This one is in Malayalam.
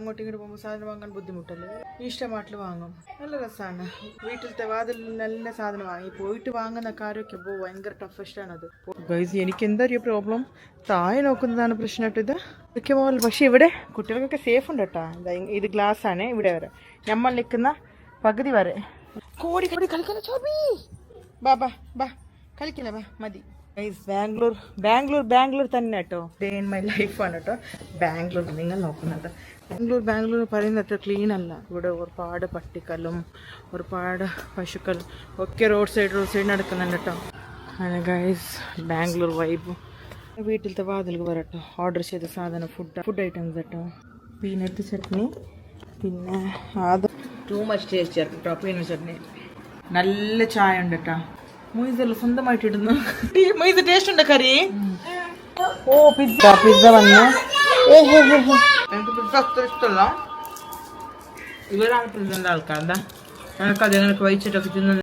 അങ്ങോട്ടും ഇങ്ങോട്ട് പോകുമ്പോൾ സാധനം വാങ്ങാൻ ബുദ്ധിമുട്ടല്ലേ, ഇഷ്ടമാട്ടിൽ വാങ്ങും. നല്ല രസമാണ്. വീട്ടിലത്തെ വാതിൽ നല്ല സാധനം വാങ്ങി പോയിട്ട് വാങ്ങുന്ന കാര്യമൊക്കെ ഭയങ്കര ടഫസ്റ്റാണത്. ഗൈസ്, എനിക്ക് എന്താ ഒരു പ്രോബ്ലം, താഴെ നോക്കുന്നതാണ് പ്രശ്നമായിട്ട്. ഇത് ഒക്കെ പോലെ, പക്ഷെ ഇവിടെ കുട്ടികൾക്കൊക്കെ സേഫ് ഉണ്ട് കേട്ടോ. ഇത് ഗ്ലാസ് ആണ് ഇവിടെ വരെ, നമ്മൾ നിൽക്കുന്ന പകുതി വരെ. കോടി കോടി കളിക്കല ചോബി, ബാ ബാ ബാ കളിക്കില്ല, ബാ മതി. ഗൈസ്, ബാംഗ്ലൂർ തന്നെ കേട്ടോ. ഡേ ഇൻ മൈ ലൈഫാണ് കേട്ടോ ബാംഗ്ലൂർ. നിങ്ങൾ നോക്കുന്നത് ബാംഗ്ലൂർ പറയുന്നത് ക്ലീൻ അല്ല. ഇവിടെ ഒരുപാട് പട്ടിക്കല്ലും ഒരുപാട് പശുക്കളും ഒക്കെ റോഡ് സൈഡ് നടക്കുന്നുണ്ട് കേട്ടോ. അങ്ങനെ ഗൈസ്, ബാംഗ്ലൂർ വൈബ്. വീട്ടിലത്തെ വാതിൽ വരട്ടോ. ഓർഡർ ചെയ്ത സാധനം ഫുഡ് ഐറ്റംസ് കേട്ടോ. പീനട്ട് ചട്നി, പിന്നെ അത് ടൂ മച്ച് ടേസ്റ്റ് ചേർക്കും കേട്ടോ. പീനട്ട് ചട്നി നല്ല ചായ ഉണ്ട് കേട്ടോ. മൊയ്സെല്ലാം സ്വന്തമായിട്ട് ഇടുന്നു. മൊയ്സ് ടേസ്റ്റ് ഉണ്ട് കറി. ഓ പിസ്സ വന്നു. എനിക്ക് പിസ്സ അത്ര ഇഷ്ടമല്ല. ഇവരാണ് പിസ്സൻ്റെ ആൾക്കാർ. എന്താ എനിക്കത് എനിക്ക് വഹിച്ചിട്ടൊക്കെ തിന്നുന്നത്.